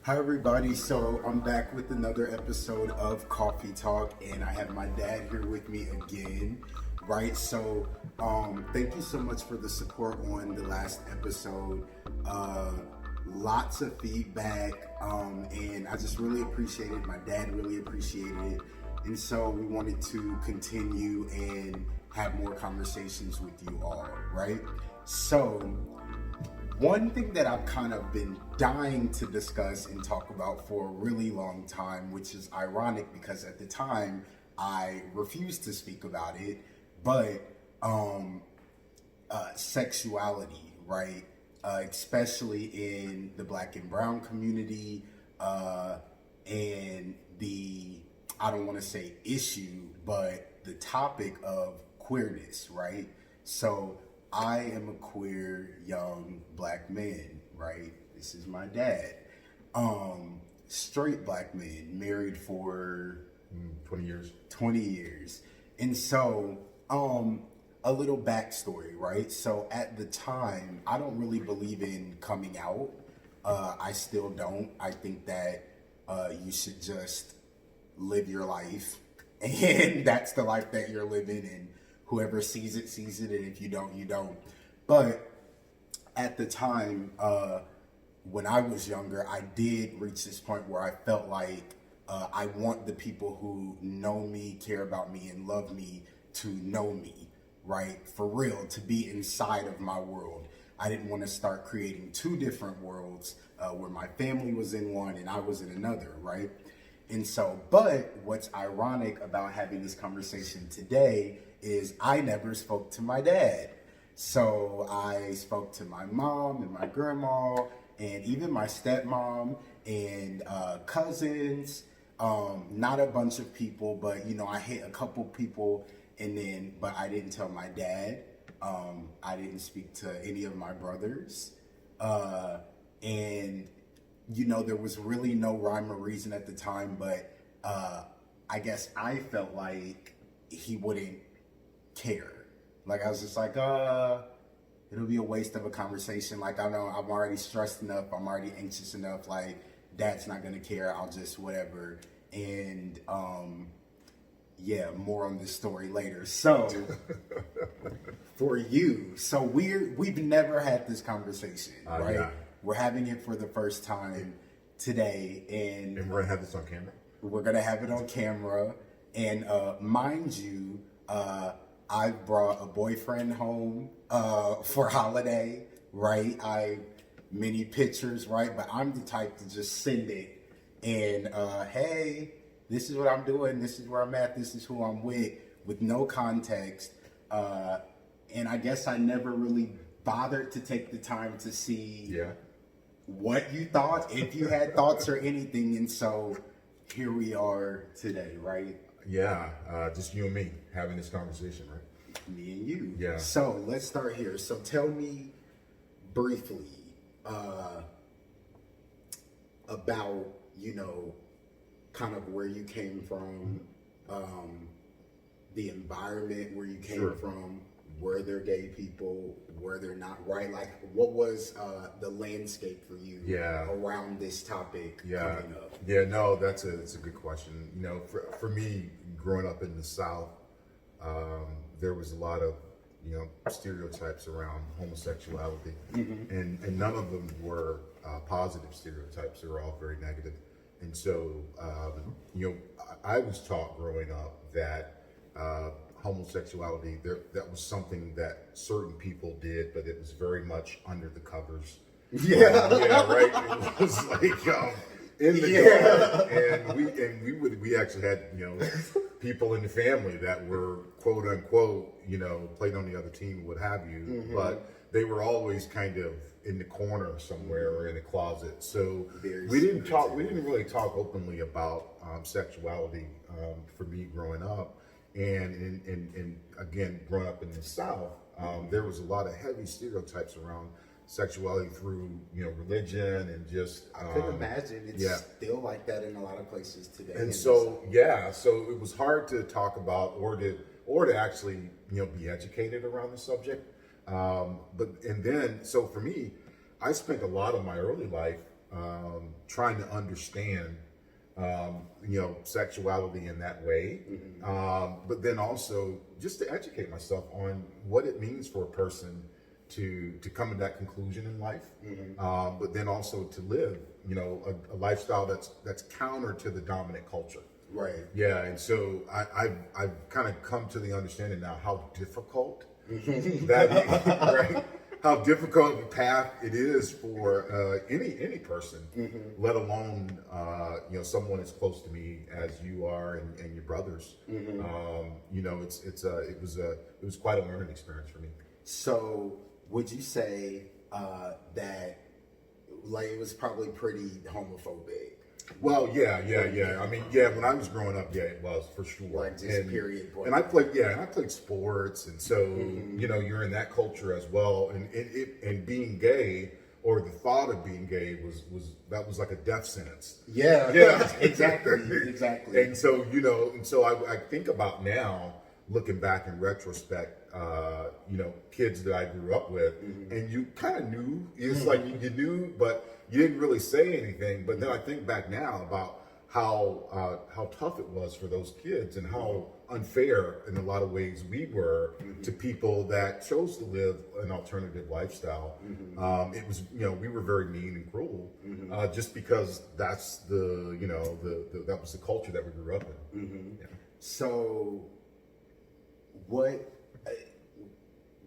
Hi everybody, so I'm back with another episode of Coffee Talk, and I have my dad here with me again, right? So thank you so much for the support on the last episode. Lots of feedback, and I just really appreciate it. My dad really appreciated it, and so we wanted to continue and have more conversations with you all, right? So one thing that I've kind of been dying to discuss and talk about for a really long time, which is ironic because at the time I refused to speak about it, but sexuality, right? Especially in the Black and Brown community, and I don't want to say issue, but the topic of queerness, right? So I am a queer young Black man, right? This is my dad. Straight Black man, married for 20 years. 20 years. And so, a little backstory, right? So at the time, I don't really believe in coming out. I still don't. I think that you should just live your life. And that's the life that you're living, and whoever sees it, and if you don't, you don't. But at the time, when I was younger, I did reach this point where I felt like I want the people who know me, care about me, and love me to know me, right? For real, to be inside of my world. I didn't want to start creating two different worlds where my family was in one and I was in another, right? And so, but what's ironic about having this conversation today is I never spoke to my dad. So I spoke to my mom and my grandma and even my stepmom and cousins, not a bunch of people, but I hit a couple people, but I didn't tell my dad. I didn't speak to any of my brothers. And there was really no rhyme or reason at the time, but I guess I felt like he wouldn't care. Like I was just like, it'll be a waste of a conversation. Like I know I'm already stressed enough, I'm already anxious enough, like dad's not gonna care, I'll just whatever. And more on this story later. So for you, so we've never had this conversation, right? Yeah. We're having it for the first time today, and we're gonna have this on camera. We're gonna have it on camera, and mind you, I've brought a boyfriend home for holiday, right? Many pictures, right? But I'm the type to just send it, and hey, this is what I'm doing, this is where I'm at, this is who I'm with no context, and I guess I never really bothered to take the time to see what you thought, if you had thoughts or anything, and so here we are today, right? Yeah, just you and me having this conversation, right? Me and you. Yeah. So let's start here. So tell me briefly about, kind of where you came from, the environment where you came from. Were there gay people? Were there not? Right? Like, what was the landscape for you around this topic coming up? Yeah, no, that's a good question. For me, growing up in the South, there was a lot of stereotypes around homosexuality, and none of them were positive stereotypes. They were all very negative. And so, I was taught growing up that homosexuality, that was something that certain people did, but it was very much under the covers. Yeah, right. It was like in the dark, and we actually had people in the family that were quote unquote played on the other team, what have you, but they were always kind of in the corner somewhere or in a closet. So we didn't really talk openly about sexuality for me growing up. And again, growing up in the South, there was a lot of heavy stereotypes around sexuality through religion and just. I could imagine it's still like that in a lot of places today. And so so it was hard to talk about or to actually be educated around the subject. So for me, I spent a lot of my early life trying to understand, sexuality in that way. But then also just to educate myself on what it means for a person to come to that conclusion in life, but then also to live, a lifestyle that's counter to the dominant culture. Right. Yeah, and so I've kind of come to the understanding now how difficult that is, right? How difficult a path it is for any person, let alone someone as close to me as you are and your brothers. It was quite a learning experience for me. So would you say that like it was probably pretty homophobic? Well, yeah. I mean, when I was growing up, it was for sure. Like just period. And I played sports, and so you're in that culture as well. And being gay, or the thought of being gay, was like a death sentence. Yeah, exactly. And so I think about now, looking back in retrospect, kids that I grew up with, and you kind of knew. It's like you knew, but you didn't really say anything. But then I think back now about how tough it was for those kids, and how unfair in a lot of ways we were to people that chose to live an alternative lifestyle. It was, we were very mean and cruel, just because that's that was the culture that we grew up in. Yeah. So what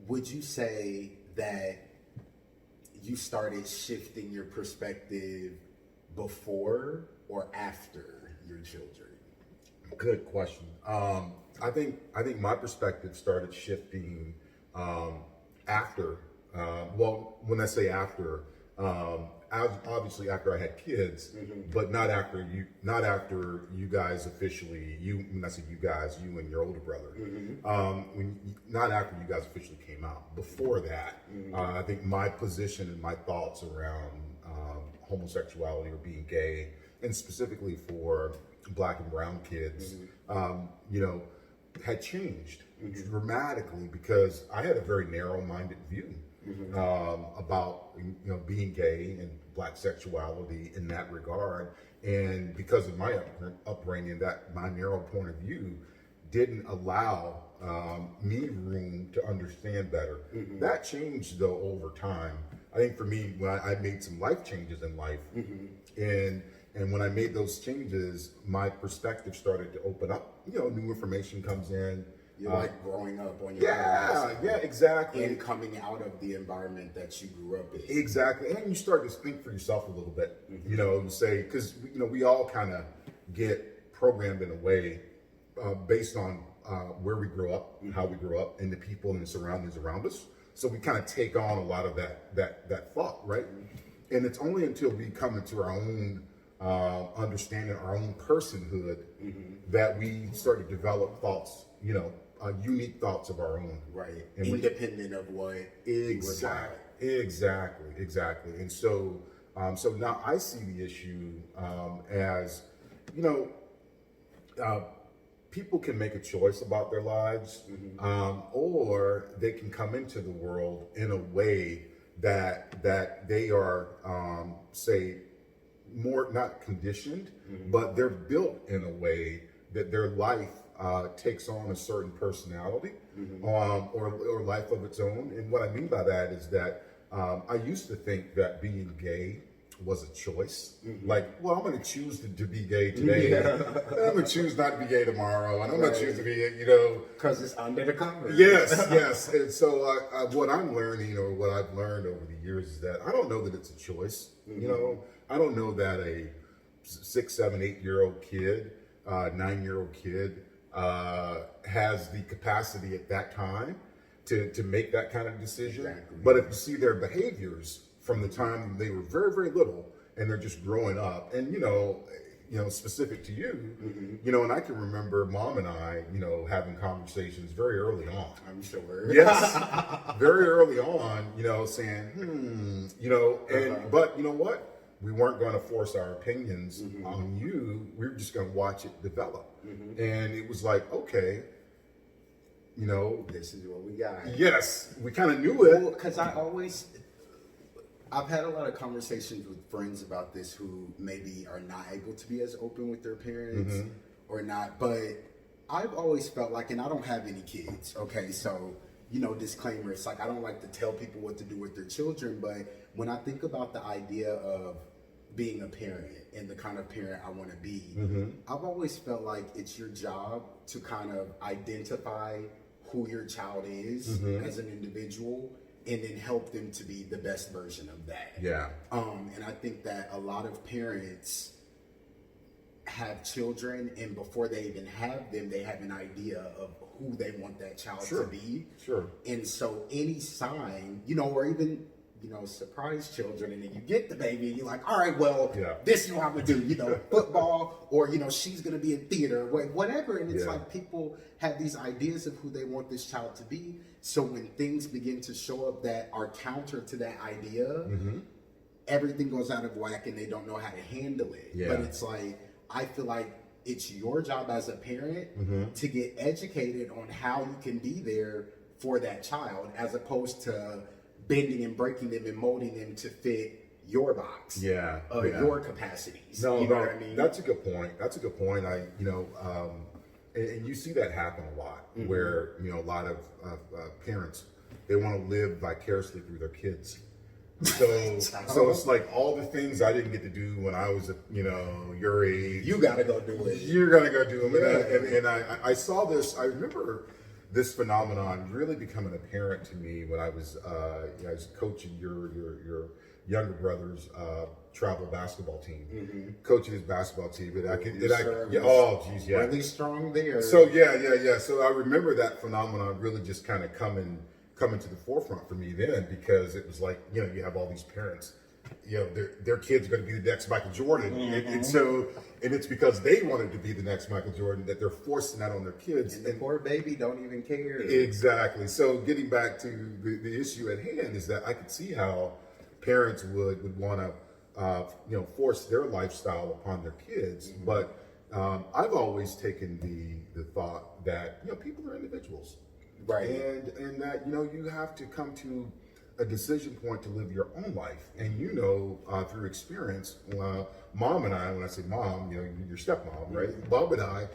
would you say that you started shifting your perspective before or after your children? Good question. I think my perspective started shifting after. When I say after, obviously after I had kids, but not after you guys officially. When I say you guys, you and your older brother. Not after you guys officially came out. Before that, I think my position and my thoughts around homosexuality or being gay, and specifically for Black and brown kids, had changed dramatically, because I had a very narrow-minded view about being gay and Black sexuality in that regard, and because of my upbringing, that my narrow point of view didn't allow me room to understand better. That changed though over time. I think for me, when I made some life changes in life, and when I made those changes, my perspective started to open up. New information comes in. You're like growing up on your own. Yeah, exactly. And coming out of the environment that you grew up in. Exactly. And you start to think for yourself a little bit, you say, because, we all kind of get programmed in a way based on where we grew up, how we grew up, and the people and the surroundings around us. So we kind of take on a lot of that thought, right? And it's only until we come into our own understanding, our own personhood, that we start to develop thoughts, unique thoughts of our own. Right. And independent of what Exactly. And so now I see the issue as, people can make a choice about their lives, or they can come into the world in a way that they are, say, more not conditioned, but they're built in a way that their life takes on a certain personality, or life of its own. And what I mean by that is that I used to think that being gay was a choice. Like, well, I'm going to choose to be gay today. I'm going to choose not to be gay tomorrow. And I'm going to choose to be, because it's under the cover. Yes. And so what I'm learning, or what I've learned over the years, is that I don't know that it's a choice. I don't know that a 6, 7, 8-year-old kid, 9-year-old kid has the capacity at that time to make that kind of decision. Exactly. But if you see their behaviors from the time they were very, very little, and they're just growing up, and specific to you, and I can remember Mom and I, having conversations very early on. I'm sure. Yes, very early on, saying, but you know what? We weren't going to force our opinions on you. We were just going to watch it develop. And it was like, okay, this is what we got. Yes, we kind of knew it. Because I always, I've had a lot of conversations with friends about this who maybe are not able to be as open with their parents or not, but I've always felt like, and I don't have any kids, okay, so, you know, disclaimer, it's like I don't like to tell people what to do with their children, but when I think about the idea of being a parent and the kind of parent I want to be, I've always felt like it's your job to kind of identify who your child is as an individual and then help them to be the best version of that. Yeah. And I think that a lot of parents have children, and before they even have them, they have an idea of who they want that child to be. Sure. And so any sign, you know, or even, you know, surprise children, and then you get the baby and you're like, all right, well, this is what I'm gonna do, you know, football, or, you know, she's gonna be in theater, whatever. And it's like people have these ideas of who they want this child to be. So when things begin to show up that are counter to that idea, everything goes out of whack and they don't know how to handle it. Yeah. But it's like, I feel like it's your job as a parent to get educated on how you can be there for that child, as opposed to bending and breaking them and molding them to fit your box, your capacities. No, you know what I mean? That's a good point. That's a good point. And you see that happen a lot, where, you know, a lot of parents, they want to live vicariously through their kids. So it's like all the things I didn't get to do when I was, you know, your age. You gotta go do it. You're gonna go do them. And I saw this. I remember this phenomenon really becoming apparent to me when I was coaching your younger brother's travel basketball team, coaching his basketball team. And really strong there. So So I remember that phenomenon really just kind of coming to the forefront for me then, because it was like, you know, you have all these parents, you know, their kids are going to be the next Michael Jordan, and it's because they wanted to be the next Michael Jordan that they're forcing that on their kids. And the poor baby don't even care. Exactly. So getting back to the issue at hand is that I could see how parents would want to, you know, force their lifestyle upon their kids, but I've always taken the thought that, you know, people are individuals. Right. And that, you know, you have to come to a decision point to live your own life. And, you know, through experience, Mom and I, when I say mom, you know, your stepmom, right? Bob and I,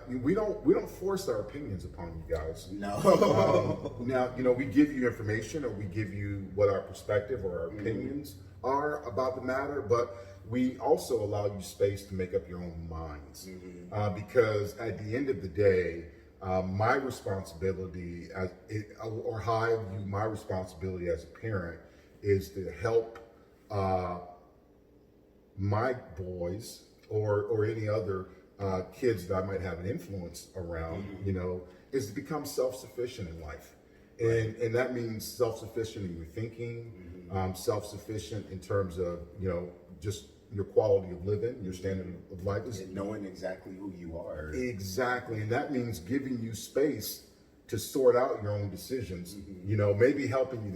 we don't force our opinions upon you guys. No. Now, you know, we give you information, or we give you what our perspective or our opinions are about the matter, but we also allow you space to make up your own minds. Because at the end of the day, my responsibility or how I view my responsibility as a parent is to help my boys or any other kids that I might have an influence around, you know, is to become self-sufficient in life. And that means self-sufficient in your thinking, self-sufficient in terms of, you know, just your quality of living, your standard of life, is knowing exactly who you are. Exactly. And that means giving you space to sort out your own decisions, you know, maybe helping you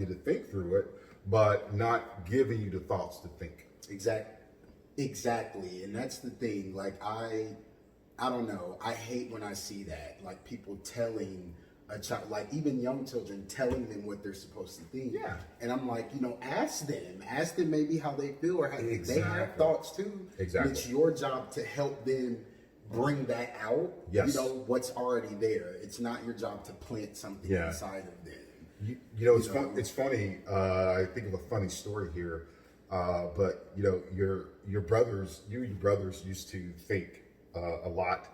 to think through it, but not giving you the thoughts to think. Exactly. And that's the thing. Like, I don't know. I hate when I see that, like, people telling a child, like even young children, telling them what they're supposed to think. Yeah. And I'm like, you know, ask them maybe how they feel, or how they have thoughts too. Exactly. And it's your job to help them bring that out. Yes. You know, what's already there. It's not your job to plant something inside of them. You know, it's funny. I think of a funny story here. But you know, your brothers used to think a lot.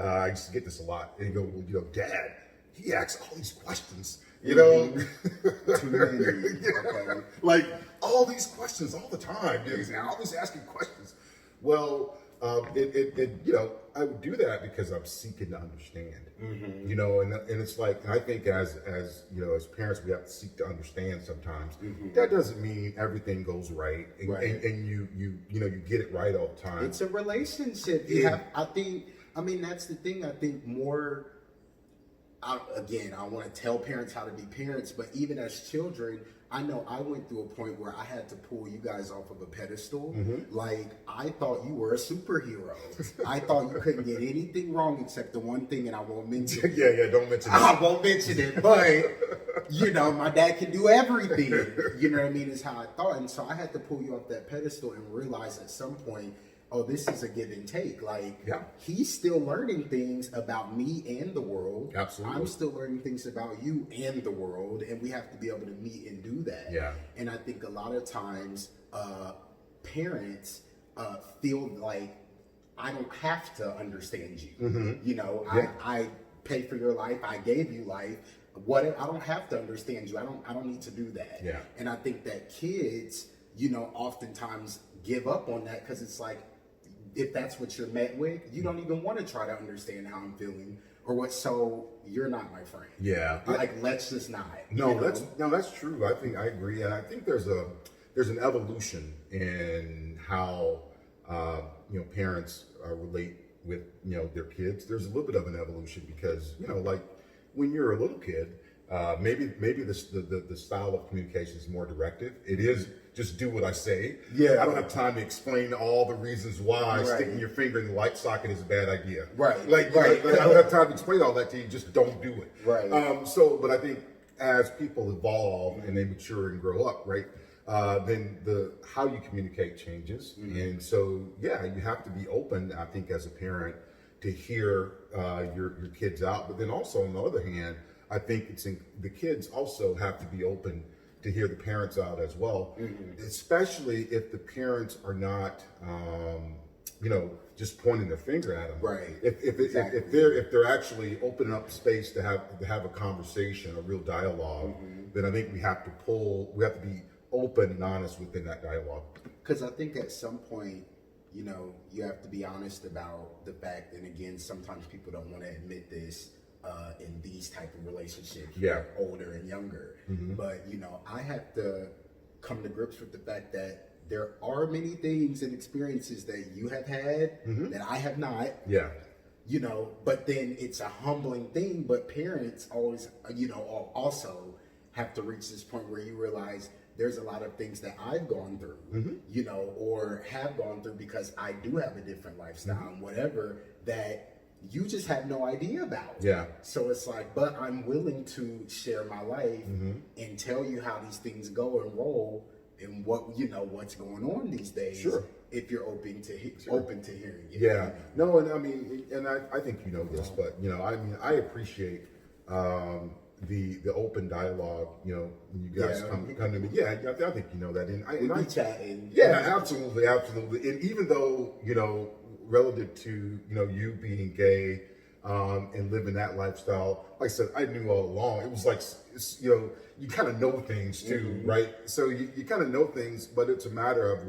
I used to get this a lot. And you go, well, you know, Dad, he asks all these questions, you know, Too many. Okay. like all these questions all the time. You know, he's always asking questions. Well, you know, I would do that because I'm seeking to understand, you know, and it's like, and I think as you know, as parents, we have to seek to understand sometimes. That doesn't mean everything goes right, and you know, you get it right all the time. It's a relationship. I mean, that's the thing. I think more. Again, I want to tell parents how to be parents, but even as children, I know I went through a point where I had to pull you guys off of a pedestal. Like, I thought you were a superhero. I thought you couldn't get anything wrong except the one thing, and I won't mention it. Yeah, don't mention it. I won't mention it, but You know, my dad can do everything. You know what I mean? Is how I thought. And so I had to pull you off that pedestal and realize at some point, oh, this is a give and take. Like, Yeah. he's still learning things about me and the world. Absolutely. I'm still learning things about you and the world. And we have to be able to meet and do that. Yeah. And I think a lot of times, parents feel like I don't have to understand you. Mm-hmm. You know, Yeah. I pay for your life. I gave you life. What I don't have to understand you. I don't need to do that. Yeah. And I think that kids, you know, oftentimes give up on that because it's like, if that's what you're met with, you don't even want to try to understand how I'm feeling or what. So you're not my friend. Yeah. Like, let's just not. No, you know? that's true. I agree, and I think there's an evolution in how parents relate with their kids. There's a little bit of an evolution because like when you're a little kid, maybe the style of communication is more directive. It is just do what I say. Yeah. I don't have time to explain all the reasons why Right. sticking your finger in the light socket is a bad idea. Right. Like, Right. like, I don't have time to explain all that to you. Just don't do it. Right. But I think as people evolve and they mature and grow up, right, then the how you communicate changes, and so you have to be open. I think as a parent to hear your kids out, but then also on the other hand, I think the kids also have to be open to hear the parents out as well, especially if the parents are not, just pointing their finger at them. Right. Exactly. If they're actually opening up space to have a conversation, a real dialogue, then I think we have to be open and honest within that dialogue. Because I think at some point, you have to be honest about the fact, and again, sometimes people don't want to admit this in these type of relationships, Yeah. like older and younger. But, I have to come to grips with the fact that there are many things and experiences that you have had that I have not. Yeah. But then it's a humbling thing. But parents always, also have to reach this point where you realize there's a lot of things that I've gone through, or have gone through because I do have a different lifestyle and whatever that you just have no idea about. Yeah. So it's like, but I'm willing to share my life and tell you how these things go and roll and what's going on these days. Sure. If you're open to open to hearing it. Yeah. No, and I think you know this, but I appreciate the open dialogue. When you guys come to me, I think you know that, and I chatting. Yeah, absolutely. And even though relative to you being gay and living that lifestyle, like I said, I knew all along. It was like you kind of know things too, right? So you kind of know things, but it's a matter of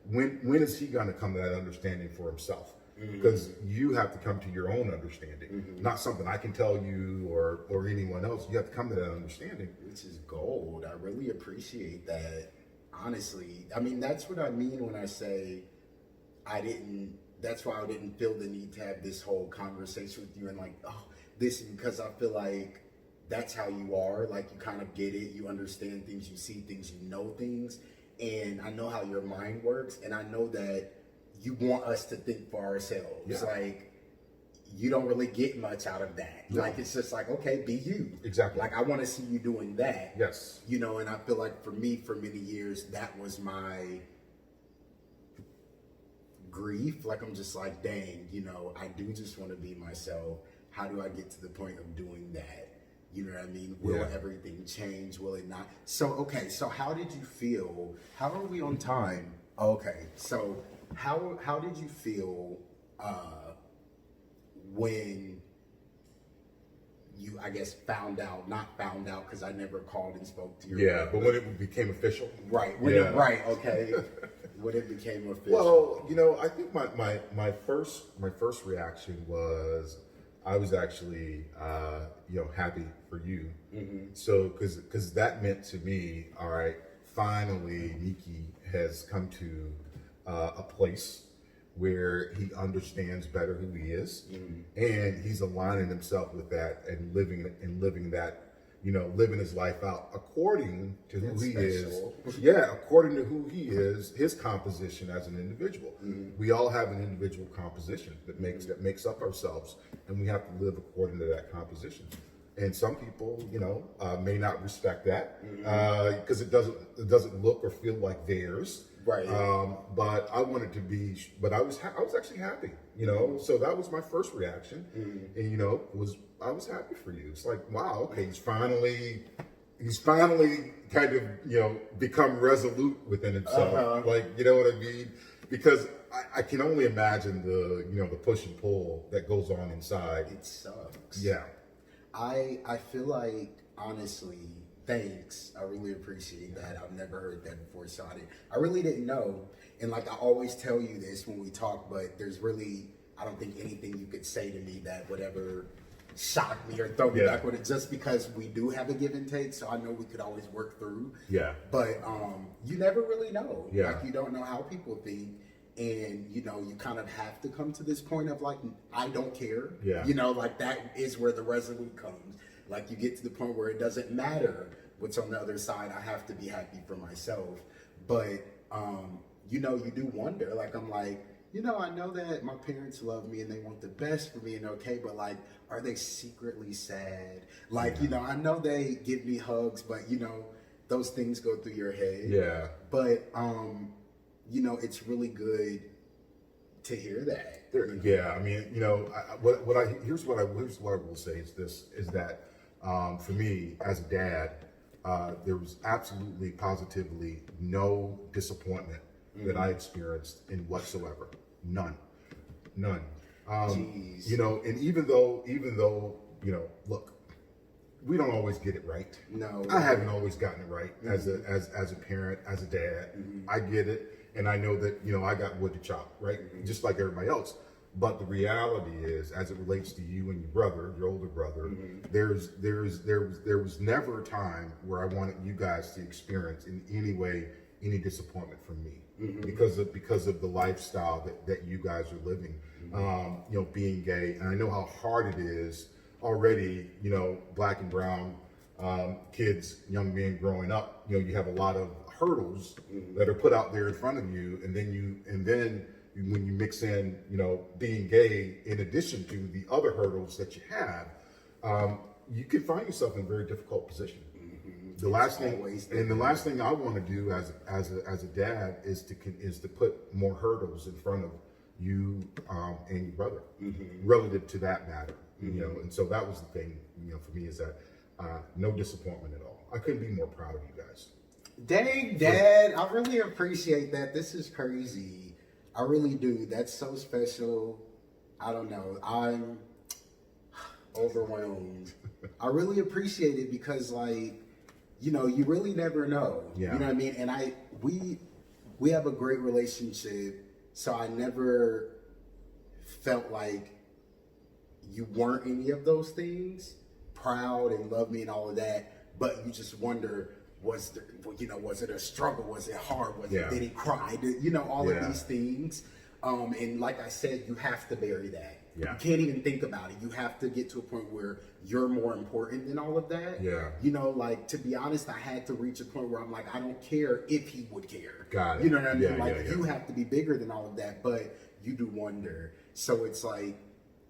when is he going to come to that understanding for himself? Because you have to come to your own understanding, not something I can tell you or anyone else. You have to come to that understanding, which is gold. I really appreciate that. Honestly, I mean, that's what I mean when I say that's why I didn't feel the need to have this whole conversation with you and because I feel like that's how you are. Like, you kind of get it, you understand things, you see things, you know things, and I know how your mind works, and I know that you want us to think for ourselves. Yeah. Like, you don't really get much out of that. No. Like, it's just like, okay, be you. Exactly. Like, I want to see you doing that. Yes. And I feel like for me, for many years, that was my grief. Like, I'm just like, dang, I do just want to be myself. How do I get to the point of doing that? You know what I mean? Will everything change? Will it not? So, okay, so how did you feel? How are we on time? Okay, so how did you feel when you, I guess, not found out, because I never called and spoke to you. Yeah, but when it became official. Right, okay. When it became official. Well, I think my first reaction was I was actually happy for you. So because that meant to me, all right, finally Nikki has come to a place where he understands better who he is, and he's aligning himself with that and living that, living his life out according to who he is. Yeah, according to who he is, his composition as an individual. We all have an individual composition that makes up ourselves, and we have to live according to that composition. And some people, may not respect that because it doesn't look or feel like theirs. Right. But I wanted to be, but I was actually happy, So that was my first reaction, and I was happy for you. It's like, wow, okay, he's finally kind of become resolute within himself. Like, you know what I mean? Because I can only imagine the push and pull that goes on inside. It sucks. Yeah. I feel like, honestly, thanks. I really appreciate that. I've never heard that before, so I really didn't know. And like I always tell you this when we talk, but there's really, I don't think anything you could say to me that would ever shock me or throw me back with it, just because we do have a give and take, so I know we could always work through. Yeah. But you never really know. Yeah. Like, you don't know how people think. And, you kind of have to come to this point of like, I don't care. Yeah. Like that is where the resolute comes. Like, you get to the point where it doesn't matter what's on the other side. I have to be happy for myself. But, you do wonder. Like, I'm like, I know that my parents love me and they want the best for me and okay, but like, are they secretly sad? Like, I know they give me hugs, but, those things go through your head. Yeah. But, it's really good to hear that. Yeah, I mean, here's what I will say is that for me as a dad, there was absolutely, positively no disappointment that I experienced in whatsoever. None. Jeez. And even though, look, we don't always get it right. No. I haven't always gotten it right as a parent, as a dad. I get it. And I know that, I got wood to chop, right? Just like everybody else. But the reality is, as it relates to you and your brother, your older brother, there was never a time where I wanted you guys to experience in any way any disappointment from me because of the lifestyle that you guys are living. Being gay, and I know how hard it is already. Black and brown kids, young men growing up. You have a lot of hurdles that are put out there in front of you, and then when you mix in, being gay in addition to the other hurdles that you have, you can find yourself in a very difficult position. The last thing I want to do as a dad is to put more hurdles in front of you and your brother relative to that matter. And so that was the thing, for me, is that no disappointment at all. I couldn't be more proud of you guys. Dang, Dad, I really appreciate that. This is crazy. I really do. That's so special. I don't know. I'm overwhelmed. I really appreciate it because, like, you really never know. Yeah. You know what I mean? And we have a great relationship, so I never felt like you weren't any of those things, proud and love me and all of that, but you just wonder, was it a struggle? Was it hard? Did he cry? All of these things. And like I said, you have to bury that. Yeah. You can't even think about it. You have to get to a point where you're more important than all of that. Yeah. Like, to be honest, I had to reach a point where I'm like, I don't care if he would care. Got it. You know what I mean? Yeah, You have to be bigger than all of that, but you do wonder. So it's like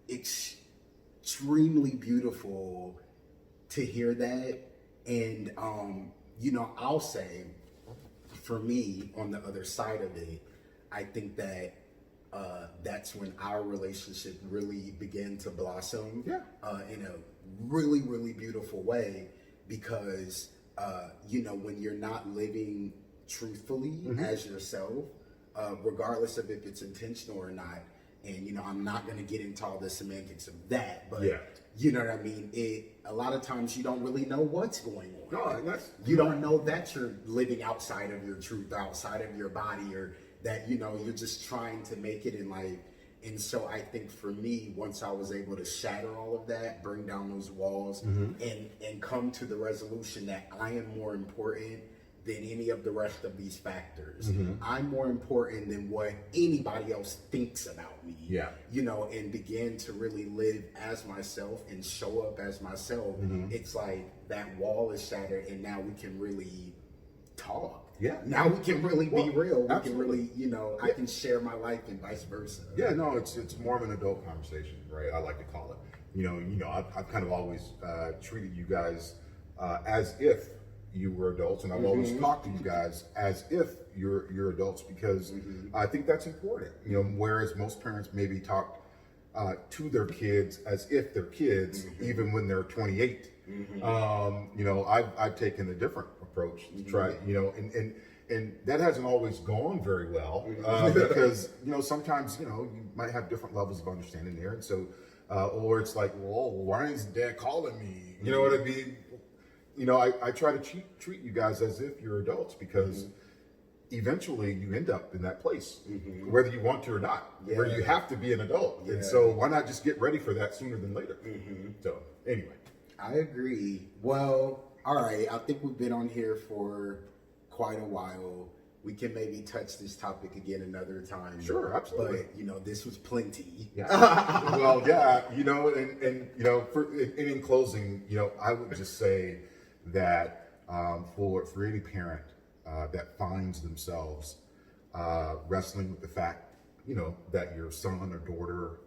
extremely beautiful to hear that. And, I'll say, for me, on the other side of it, I think that that's when our relationship really began to blossom in a really, really beautiful way, because, when you're not living truthfully as yourself, regardless of if it's intentional or not, and, I'm not going to get into all the semantics of that, but you know what I mean? A lot of times you don't really know what's going on. No, you don't know that you're living outside of your truth, outside of your body, or that, you're just trying to make it in life. And so I think for me, once I was able to shatter all of that, bring down those walls, and come to the resolution that I am more important than any of the rest of these factors. I'm more important than what anybody else thinks about me. Yeah. And begin to really live as myself and show up as myself. It's like that wall is shattered, and now we can really talk. Yeah. Now we can really be real. We absolutely. can really, I can share my life and vice versa. Yeah, no, it's more of an adult conversation, right? I like to call it. I've kind of always treated you guys as if you were adults, and I've always talked to you guys as if you're adults, because I think that's important. Whereas most parents maybe talk to their kids as if they're kids, even when they're 28. I've taken a different approach to try, and that hasn't always gone very well, because sometimes you might have different levels of understanding there, and so or it's like, well, why is Dad calling me? You know what I mean? I try to treat you guys as if you're adults, because eventually you end up in that place, whether you want to or not, where you have to be an adult. And so why not just get ready for that sooner than later? So anyway. I agree. Well, all right. I think we've been on here for quite a while. We can maybe touch this topic again another time. Sure, absolutely. But this was plenty. Yeah. Well, yeah, and in closing, I would just say that for any parent that finds themselves wrestling with the fact, that your son or daughter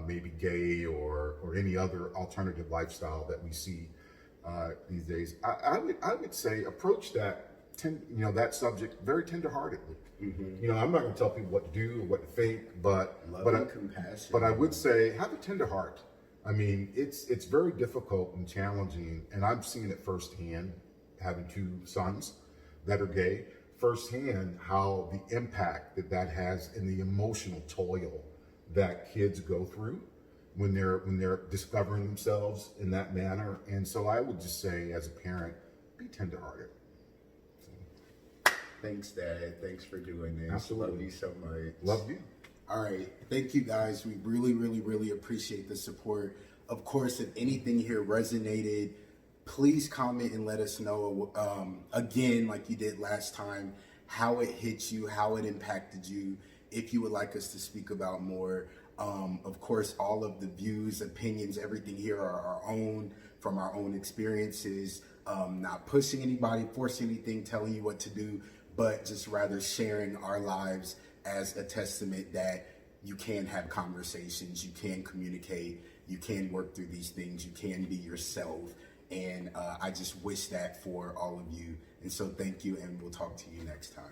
may be gay or any other alternative lifestyle that we see these days, I would say approach that that subject very tenderheartedly. I'm not going to tell people what to do or what to think, but compassion. But I would say have a tender heart. I mean, it's very difficult and challenging, and I'm seeing it firsthand, having two sons that are gay, firsthand how the impact that has in the emotional toil that kids go through when they're discovering themselves in that manner. And so I would just say, as a parent, be tenderhearted. Thanks, Dad. Thanks for doing this. Absolutely. Love you so much. Love you. All right. Thank you, guys. We really, really, really appreciate the support. Of course, if anything here resonated, please comment and let us know, again, like you did last time, how it hit you, how it impacted you, if you would like us to speak about more. Of course, all of the views, opinions, everything here are our own, from our own experiences, not pushing anybody, forcing anything, telling you what to do, but just rather sharing our lives as a testament that you can have conversations, you can communicate, you can work through these things, you can be yourself. And I just wish that for all of you. And so thank you, and we'll talk to you next time.